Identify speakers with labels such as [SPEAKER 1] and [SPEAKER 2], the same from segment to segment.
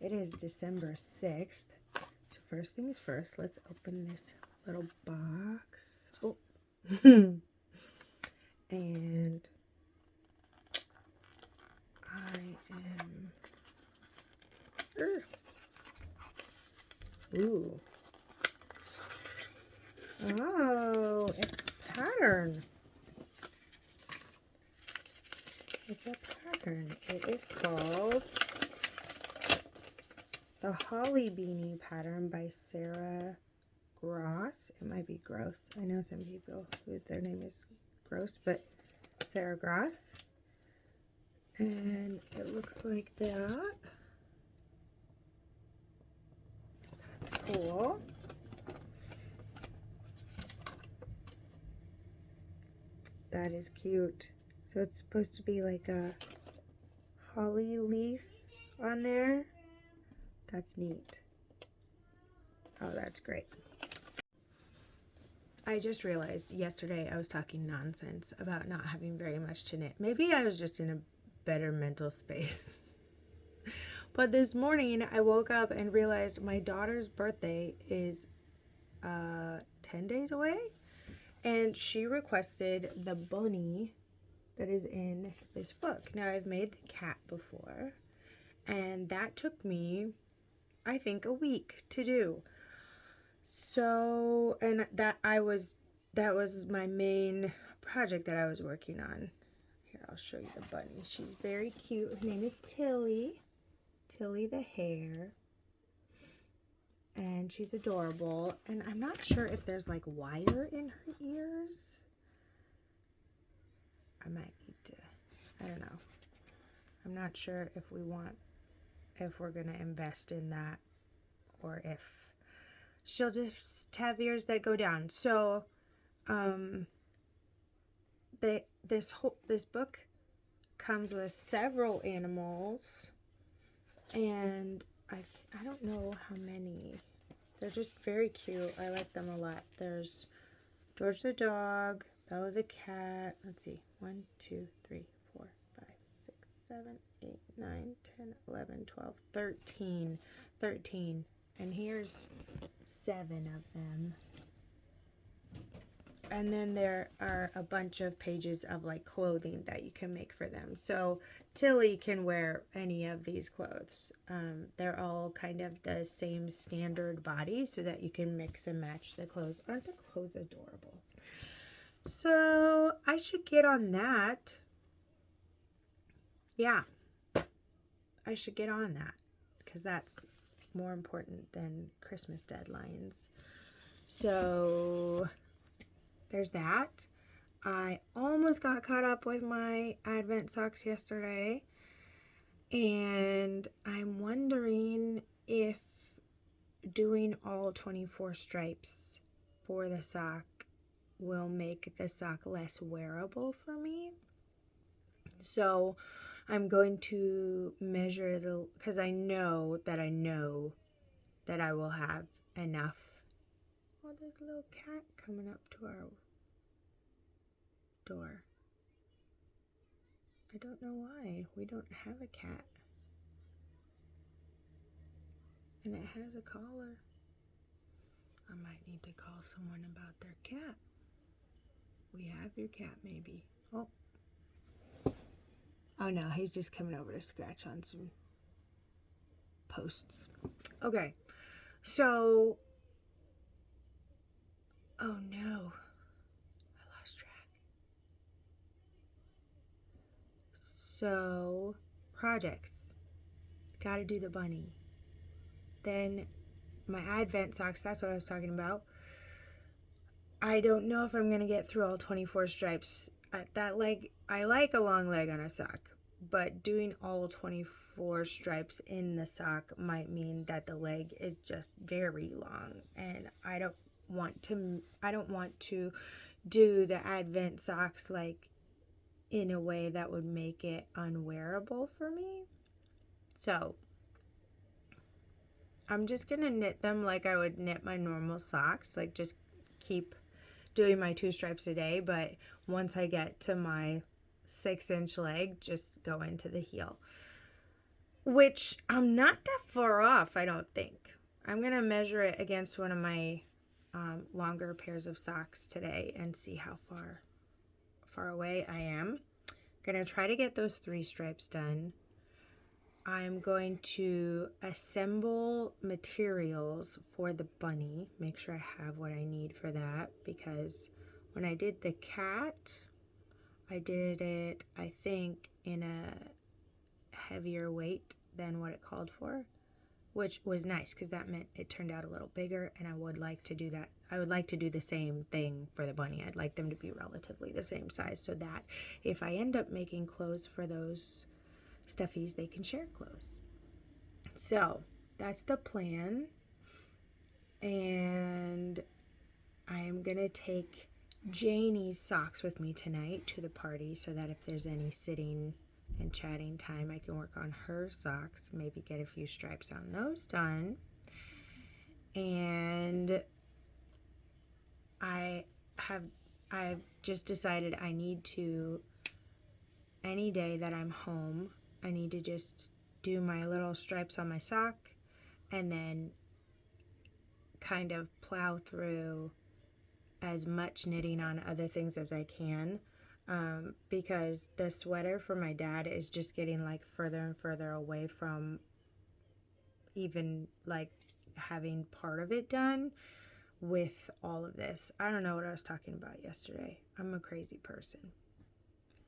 [SPEAKER 1] It is December 6th. So first things first, let's open this little box. Oh. And I am... Ooh. Oh, it's a pattern. It's a pattern. It is called the Holly Beanie pattern by Sarah Gross. It might be Gross. I know some people who their name is Gross, but Sarah Gross. And it looks like that. That's cool. That is cute. So it's supposed to be like a holly leaf on there. That's neat. Oh, that's great. I just realized yesterday I was talking nonsense about not having very much to knit. Maybe I was just in a better mental space. But this morning I woke up and realized my daughter's birthday is 10 days away. And she requested the bunny that is in this book. Now, I've made the cat before, and that took me, I think, a week to do. So, and that was my main project that I was working on. Here, I'll show you the bunny. She's very cute. Her name is Tilly. Tilly the hare. And she's adorable. And I'm not sure if there's like wire in her ears. I might need to, I don't know. I'm not sure if we're going to invest in that or if she'll just have ears that go down. So, this book comes with several animals, and I don't know how many. They're just very cute. I like them a lot. There's George the dog, Bella the cat. Let's see. 1, 2, 3, 4, 5, 6, 7, 8, 9, 10, 11, 12, 13. 13. And here's 7 of them. And then there are a bunch of pages of like clothing that you can make for them. So Tilly can wear any of these clothes. They're all kind of the same standard body so that you can mix and match the clothes. Aren't the clothes adorable? So I should get on that. Yeah, I should get on that because that's more important than Christmas deadlines. So there's that. I almost got caught up with my Advent socks yesterday, and I'm wondering if doing all 24 stripes for the sock will make the sock less wearable for me. So I'm going to measure because I know that I will have enough. Oh, there's a little cat coming up to our door. I don't know why. We don't have a cat. And it has a collar. I might need to call someone about their cat. We have your cat, maybe. Oh. Oh no, he's just coming over to scratch on some posts. Okay. So, oh no. I lost track. So, projects. Gotta do the bunny. Then my Advent socks, that's what I was talking about. I don't know if I'm going to get through all 24 stripes. I like a long leg on a sock, but doing all 24 stripes in the sock might mean that the leg is just very long, and I don't want to do the Advent socks like in a way that would make it unwearable for me. So I'm just going to knit them like I would knit my normal socks, like just keep doing my 2 stripes a day, but once I get to my 6-inch leg, just go into the heel. which I'm not that far off, I don't think. I'm going to measure it against one of my longer pairs of socks today and see how far away I am. I'm going to try to get those 3 stripes done. I'm going to assemble materials for the bunny. Make sure I have what I need for that, because when I did the cat, I did it, I think, in a heavier weight than what it called for, which was nice because that meant it turned out a little bigger, and I would like to do that. I would like to do the same thing for the bunny. I'd like them to be relatively the same size so that if I end up making clothes for those stuffies, they can share clothes. So that's the plan, and I'm gonna take Janie's socks with me tonight to the party so that if there's any sitting and chatting time, I can work on her socks, maybe get a few stripes on those done. And I've just decided I need to, any day that I'm home, I need to just do my little stripes on my sock and then kind of plow through as much knitting on other things as I can, because the sweater for my dad is just getting like further and further away from even like having part of it done with all of this. I don't know what I was talking about yesterday. I'm a crazy person.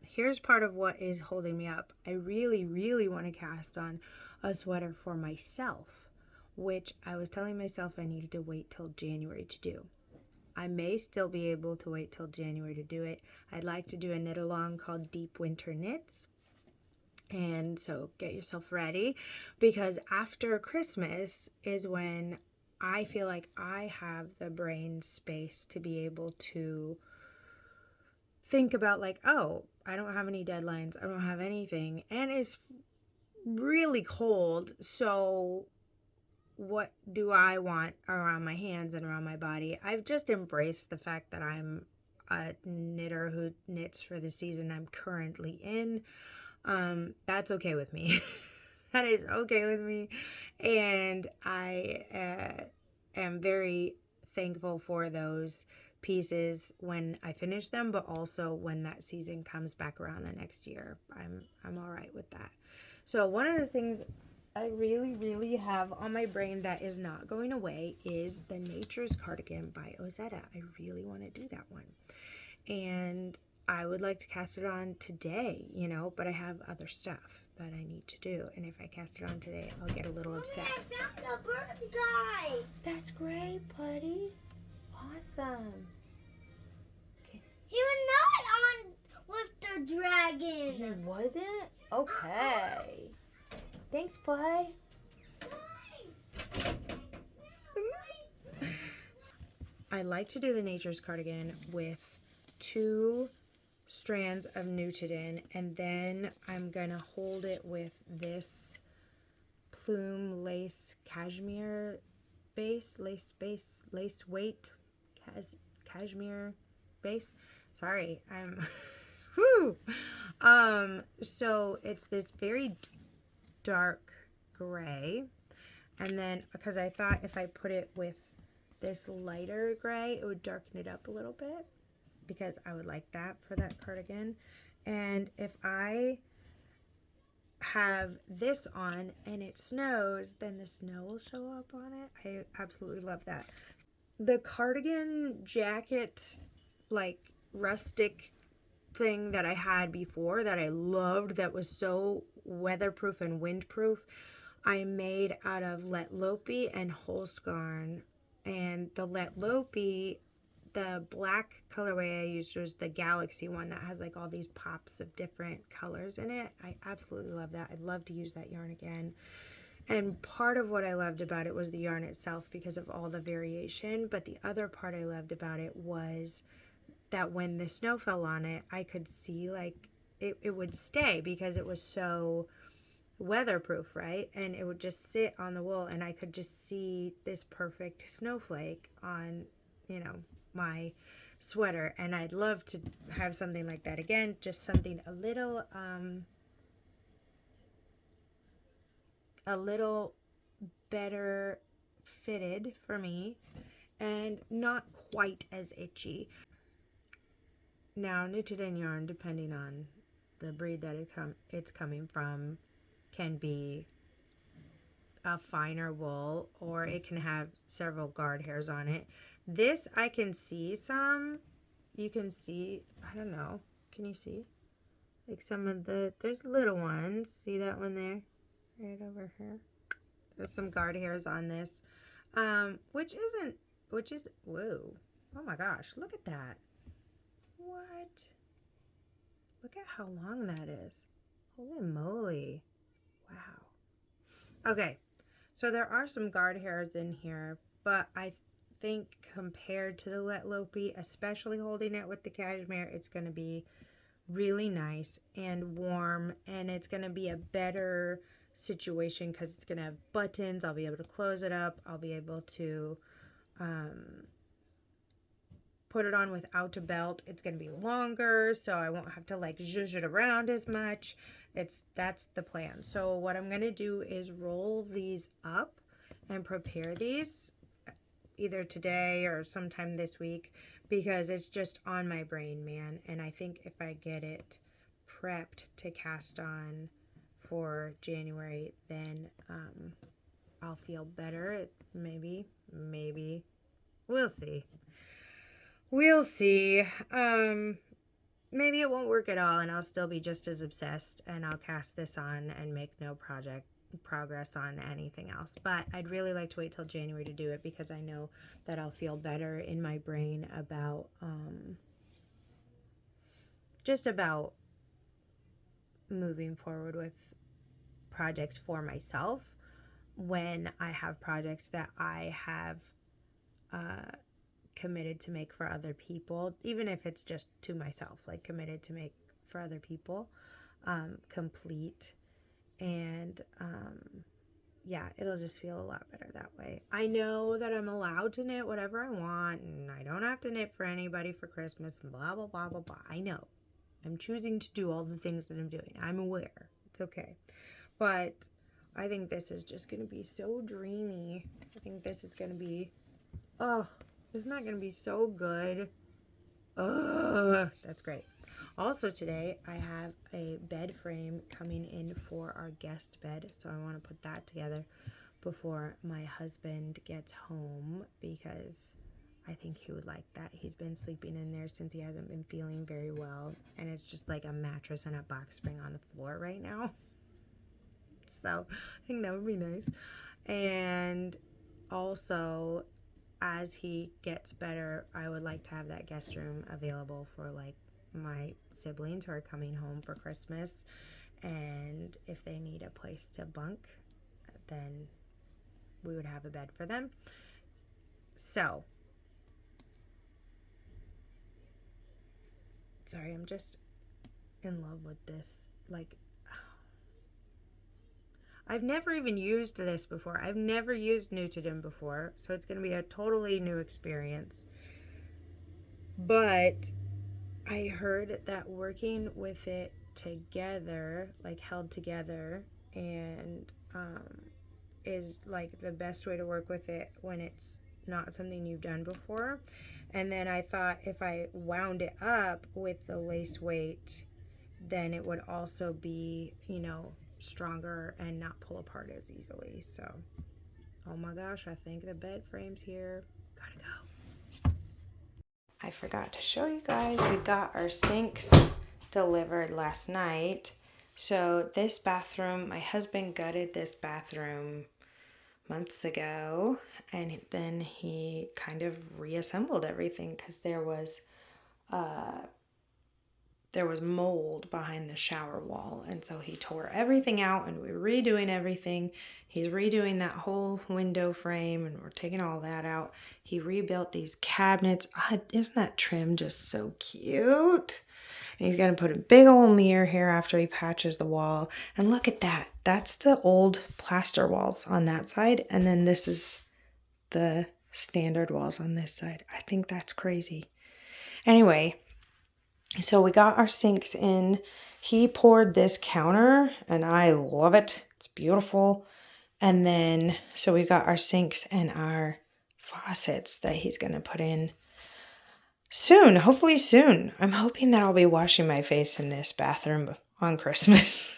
[SPEAKER 1] Here's part of what is holding me up. I really, really want to cast on a sweater for myself, which I was telling myself I needed to wait till January to do. I may still be able to wait till January to do it. I'd like to do a knit along called Deep Winter Knits. And so get yourself ready, because after Christmas is when I feel like I have the brain space to be able to think about like, oh, I don't have any deadlines. I don't have anything. And it's really cold. So what do I want around my hands and around my body? I've just embraced the fact that I'm a knitter who knits for the season I'm currently in. That's okay with me. That is okay with me. And I am very thankful for those pieces when I finish them, but also when that season comes back around the next year. I'm all right with that. So one of the things I really, really have on my brain that is not going away is the Nature's Cardigan by Ozetta. I really want to do that one. And I would like to cast it on today, you know, but I have other stuff that I need to do. And if I cast it on today, I'll get a little obsessed.
[SPEAKER 2] I found the bird guy.
[SPEAKER 1] That's great, buddy. Awesome. Okay.
[SPEAKER 2] He was not on with the dragon.
[SPEAKER 1] He wasn't? Okay. Thanks, bud. I like to do the Nature's Cardigan with 2 strands of knitted in, and then I'm gonna hold it with this plume lace cashmere base, lace weight cashmere base. Sorry, I'm whoo. So it's this very dark gray, and then because I thought if I put it with this lighter gray it would darken it up a little bit, because I would like that for that cardigan. And if I have this on and it snows, then the snow will show up on it. I absolutely love that. The cardigan jacket, like rustic thing that I had before that I loved, that was so weatherproof and windproof, I made out of Let Lopi and Holst Garn. And the Let Lopi, the black colorway I used was the Galaxy one that has like all these pops of different colors in it. I absolutely love that. I'd love to use that yarn again. And part of what I loved about it was the yarn itself because of all the variation, but the other part I loved about it was that when the snow fell on it, I could see like it would stay because it was so weatherproof, right? And it would just sit on the wool and I could just see this perfect snowflake on, you know, my sweater. And I'd love to have something like that again, just something a little a little better fitted for me and not quite as itchy. Now, knitted yarn, depending on the breed that it's coming from, can be a finer wool, or it can have several guard hairs on it. This, I can see some. You can see, I don't know. Can you see? Like some of there's little ones. See that one there? Right over here. There's some guard hairs on this. Which is, whoa. Oh my gosh, look at that. What? Look at how long that is. Holy moly. Wow. Okay, so there are some guard hairs in here, but I think compared to the Let Lopi, especially holding it with the cashmere, it's going to be really nice and warm, and it's going to be a better situation because it's going to have buttons. I'll be able to close it up. I'll be able to put it on without a belt. It's going to be longer, so I won't have to like zhuzh it around as much. That's the plan. So what I'm going to do is roll these up and prepare these either today or sometime this week, because it's just on my brain, man. And I think if I get it prepped to cast on for January, then I'll feel better. Maybe we'll see. We'll see. Maybe it won't work at all, and I'll still be just as obsessed, and I'll cast this on and make no progress on anything else. But I'd really like to wait till January to do it, because I know that I'll feel better in my brain about just about moving forward with projects for myself when I have projects that I have committed to make for other people, even if it's just to myself, like committed to make for other people, complete. And yeah, it'll just feel a lot better that way. I know that I'm allowed to knit whatever I want, and I don't have to knit for anybody for Christmas and blah blah blah blah blah. I know I'm choosing to do all the things that I'm doing. I'm aware. It's okay. But I think this is just going to be so dreamy. I think this is going to be, oh, isn't that going to be so good? Ugh, that's great. Also today, I have a bed frame coming in for our guest bed, so I want to put that together before my husband gets home, because I think he would like that. He's been sleeping in there since he hasn't been feeling very well, and it's just like a mattress and a box spring on the floor right now. So I think that would be nice. And also, as he gets better, I would like to have that guest room available for like my siblings who are coming home for Christmas, and if they need a place to bunk, then we would have a bed for them. So sorry, I'm just in love with this. Like, I've never even used this before. I've never used Nutridum before, so it's going to be a totally new experience. But I heard that working with it together, like held together, and is like the best way to work with it when it's not something you've done before. And then I thought if I wound it up with the lace weight, then it would also be, you know, stronger and not pull apart as easily. So, oh my gosh, I think the bed frame's here. Gotta go. I forgot to show you guys, we got our sinks delivered last night. So this bathroom, my husband gutted this bathroom months ago, and then he kind of reassembled everything because there was mold behind the shower wall, and so he tore everything out, and we're redoing everything. He's redoing that whole window frame, and we're taking all that out. He rebuilt these cabinets. Isn't that trim just so cute? And he's going to put a big old mirror here after he patches the wall. And look at that. That's the old plaster walls on that side, and then this is the standard walls on this side. I think that's crazy. Anyway, so we got our sinks in. He poured this counter, and I love it. It's beautiful. And then, so we got our sinks and our faucets that he's going to put in soon, hopefully soon. I'm hoping that I'll be washing my face in this bathroom on Christmas.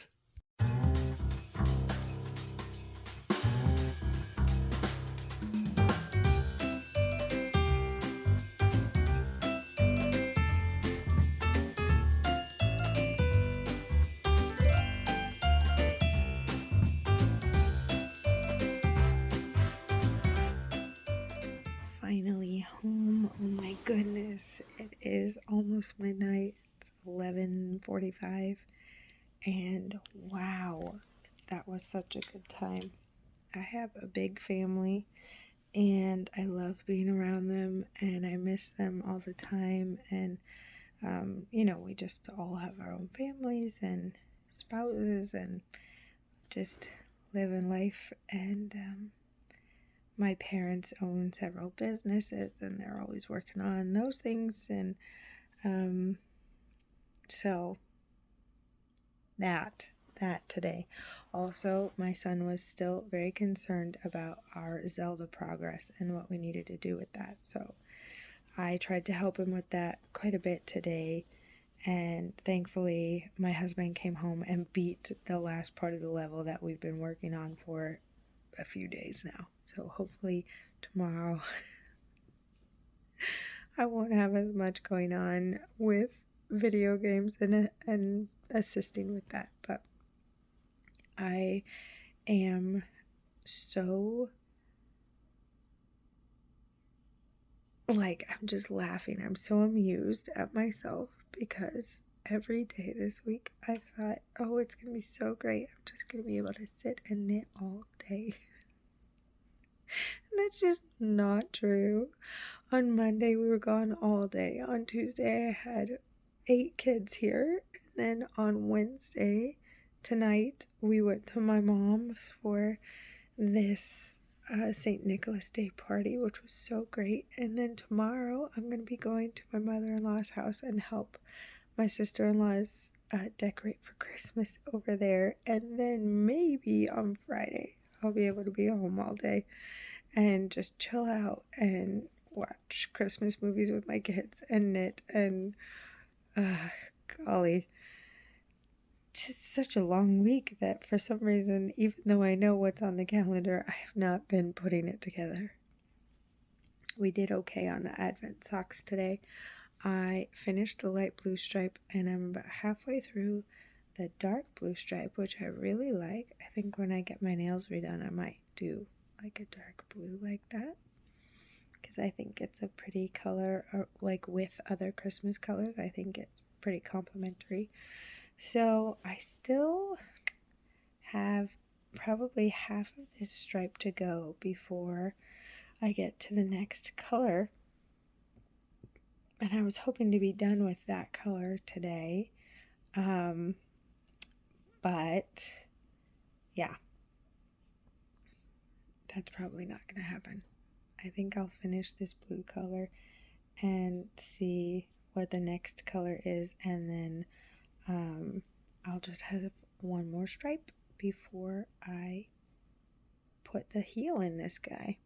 [SPEAKER 1] Finally home. Oh my goodness. It is almost midnight. It's 11:45. And wow, that was such a good time. I have a big family and I love being around them and I miss them all the time. And, we just all have our own families and spouses and just living life. And my parents own several businesses and they're always working on those things. And so that today. Also, my son was still very concerned about our Zelda progress and what we needed to do with that. So I tried to help him with that quite a bit today. And thankfully, my husband came home and beat the last part of the level that we've been working on for a few days now. So hopefully tomorrow I won't have as much going on with video games and assisting with that. But I am so, I'm just laughing. I'm so amused at myself because every day this week I thought, oh, it's going to be so great. I'm just going to be able to sit and knit all day. And that's just not true. On Monday, we were gone all day. On Tuesday, I had 8 kids here. And then on Wednesday, tonight, we went to my mom's for this St. Nicholas Day party, which was so great. And then tomorrow, I'm going to be going to my mother-in-law's house and help my sister-in-law's decorate for Christmas over there. And then maybe on Friday, I'll be able to be home all day and just chill out and watch Christmas movies with my kids and knit and golly, just such a long week that for some reason, even though I know what's on the calendar, I have not been putting it together. We did okay on the Advent socks today. I finished the light blue stripe and I'm about halfway through the dark blue stripe, which I really like. I think when I get my nails redone, I might do like a dark blue like that, because I think it's a pretty color, or like with other Christmas colors, I think it's pretty complementary. So I still have probably half of this stripe to go before I get to the next color. And I was hoping to be done with that color today. But yeah, that's probably not going to happen. I think I'll finish this blue color and see what the next color is, and then I'll just have one more stripe before I put the heel in this guy.